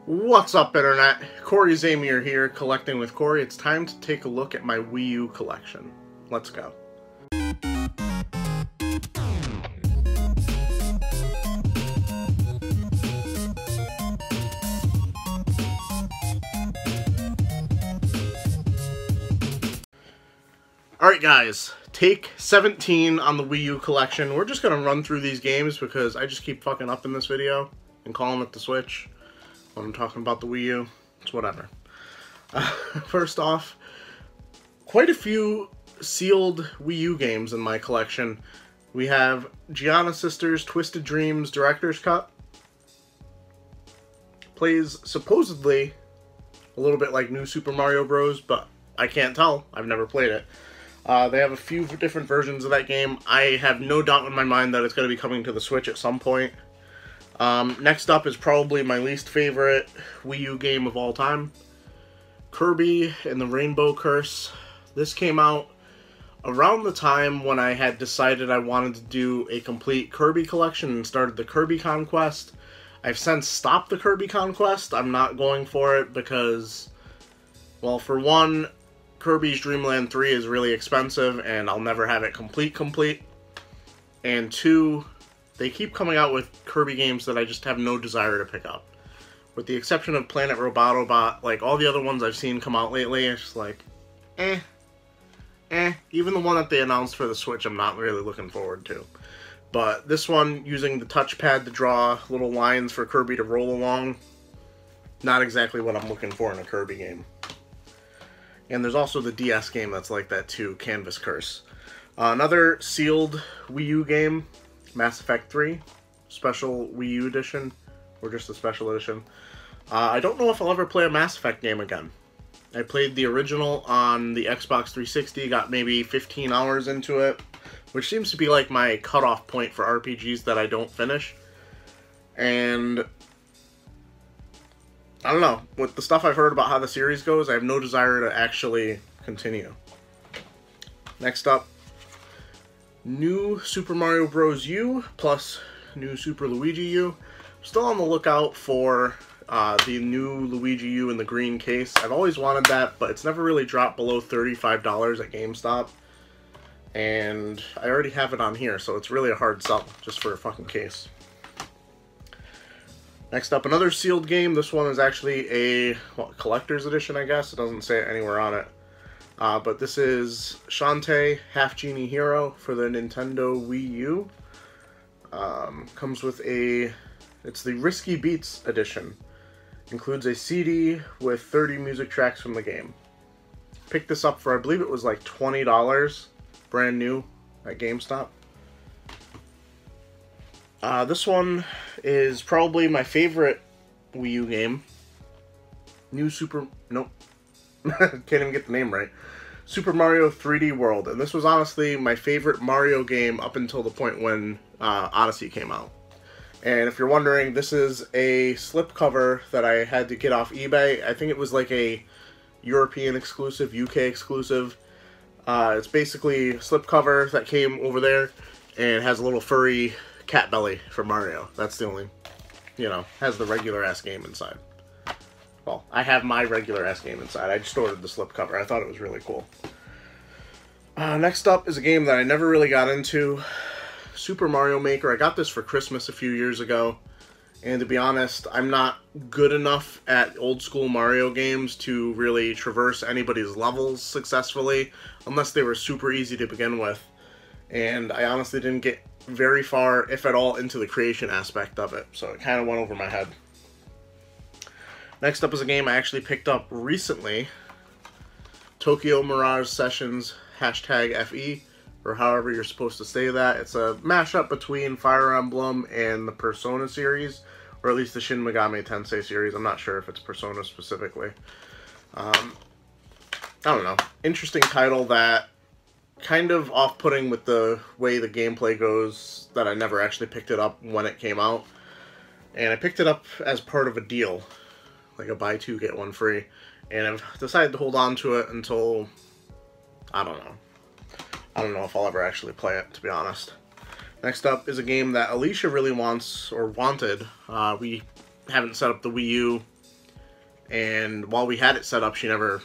What's up, Internet? Cory Zamier here, collecting with Cory. It's time to take a look at my Wii U collection. Let's go. Alright guys, take 17 on the Wii U collection. We're just going to run through these games because I just keep fucking up in this video and calling it the Switch when I'm talking about the Wii U. It's whatever. First off, quite a few sealed Wii U games in my collection. We have Gianna Sisters Twisted Dreams Director's Cut. Plays supposedly a little bit like New Super Mario Bros., but I can't tell. I've never played it. They have a few different versions of that game. I have no doubt in my mind that it's going to be coming to the Switch at some point. Next up is probably my least favorite Wii U game of all time, Kirby and the Rainbow Curse. This came out around the time when I had decided I wanted to do a complete Kirby collection and started the Kirby Conquest. I've since stopped the Kirby Conquest. I'm not going for it because, well, for one, Kirby's Dream Land 3 is really expensive and I'll never have it complete. And two, they keep coming out with Kirby games that I just have no desire to pick up. With the exception of Planet Robotobot, like all the other ones I've seen come out lately, it's just like, Even the one that they announced for the Switch, I'm not really looking forward to. But this one, using the touchpad to draw little lines for Kirby to roll along, not exactly what I'm looking for in a Kirby game. And there's also the DS game that's like that too, Canvas Curse. Another sealed Wii U game, Mass Effect 3, Special Wii U Edition, or just a Special Edition. I don't know if I'll ever play a Mass Effect game again. I played the original on the Xbox 360, got maybe 15 hours into it, which seems to be like my cutoff point for RPGs that I don't finish. And I don't know, with the stuff I've heard about how the series goes, I have no desire to actually continue. Next up, New Super Mario Bros. U plus New Super Luigi U. I'm still on the lookout for the new Luigi U in the green case. I've always wanted that, but it's never really dropped below $35 at GameStop. And I already have it on here, so it's really a hard sell just for a fucking case. Next up, another sealed game. This one is actually a collector's edition, I guess. It doesn't say it anywhere on it. But this is Shantae Half Genie Hero for the Nintendo Wii U. Comes with it's the Risky Beats edition. Includes a CD with 30 music tracks from the game. Picked this up for, I believe it was like $20, brand new at GameStop. This one is probably my favorite Wii U game. Nope. Can't even get the name right. Super Mario 3D World. And this was honestly my favorite Mario game up until the point when Odyssey came out. And if you're wondering, this is a slipcover that I had to get off eBay. I think it was like a European exclusive, UK exclusive. It's basically a slipcover that came over there and has a little furry cat belly for Mario. That's the only, has the regular ass game inside. Well, I have my regular ass game inside. I just ordered the slipcover. I thought it was really cool. Next up is a game that I never really got into. Super Mario Maker. I got this for Christmas a few years ago. And to be honest, I'm not good enough at old school Mario games to really traverse anybody's levels successfully, unless they were super easy to begin with. And I honestly didn't get very far, if at all, into the creation aspect of it. So it kind of went over my head. Next up is a game I actually picked up recently. Tokyo Mirage Sessions #FE, or however you're supposed to say that. It's a mashup between Fire Emblem and the Persona series, or at least the Shin Megami Tensei series. I'm not sure if it's Persona specifically. I don't know. Interesting title that kind of off-putting with the way the gameplay goes, that I never actually picked it up when it came out. And I picked it up as part of a deal, like a buy two, get one free. And I've decided to hold on to it until, I don't know. I don't know if I'll ever actually play it, to be honest. Next up is a game that Alicia really wants, or wanted. We haven't set up the Wii U and while we had it set up, she never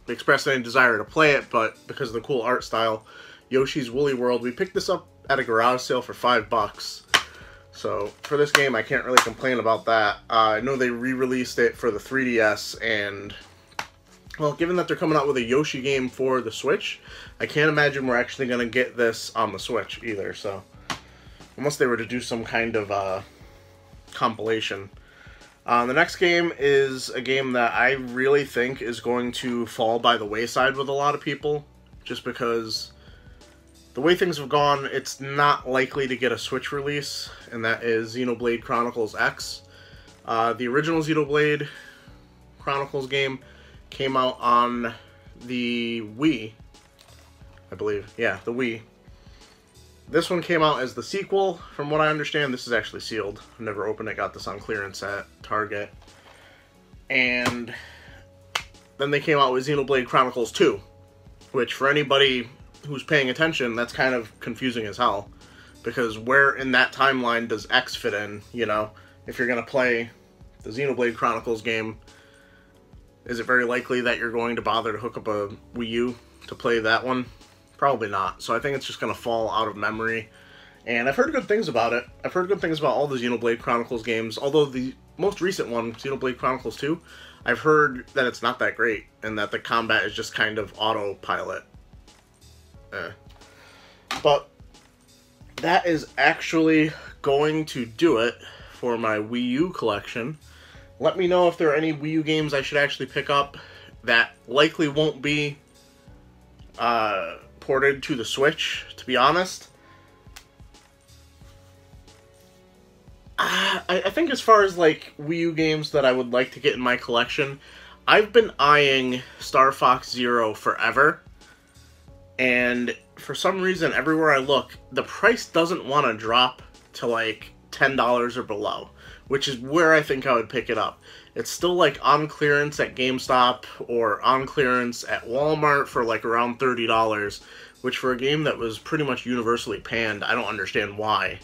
expressed any desire to play it, but because of the cool art style, Yoshi's Woolly World, we picked this up at a garage sale for $5. So for this game, I can't really complain about that. I know they re-released it for the 3DS, and well, given that they're coming out with a Yoshi game for the Switch, I can't imagine we're actually going to get this on the Switch either, so unless they were to do some kind of compilation. The next game is a game that I really think is going to fall by the wayside with a lot of people, just because the way things have gone, it's not likely to get a Switch release, and that is Xenoblade Chronicles X. The original Xenoblade Chronicles game came out on the Wii, I believe. Yeah, the Wii. This one came out as the sequel. From what I understand, this is actually sealed. I've never opened it, got this on clearance at Target. And then they came out with Xenoblade Chronicles 2, which for anybody who's paying attention, that's kind of confusing as hell. Because where in that timeline does X fit in, you know? If you're going to play the Xenoblade Chronicles game, is it very likely that you're going to bother to hook up a Wii U to play that one? Probably not. So I think it's just going to fall out of memory. And I've heard good things about it. I've heard good things about all the Xenoblade Chronicles games. Although the most recent one, Xenoblade Chronicles 2, I've heard that it's not that great. And that the combat is just kind of autopilot. But that is actually going to do it for my Wii U collection. Let me know if there are any Wii U games I should actually pick up that likely won't be ported to the Switch, to be honest. I think as far as like Wii U games that I would like to get in my collection, I've been eyeing Star Fox Zero forever, and for some reason everywhere I look, the price doesn't want to drop to like $10 or below, which is where I think I would pick it up. It's still like on clearance at GameStop or on clearance at Walmart for like around $30, which for a game that was pretty much universally panned, I don't understand why.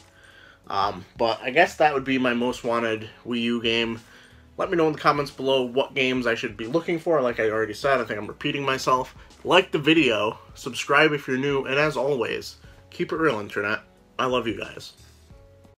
But I guess that would be my most wanted Wii U game. Let me know in the comments below what games I should be looking for. Like I already said, I think I'm repeating myself. Like the video, subscribe if you're new, and as always, keep it real, Internet. I love you guys.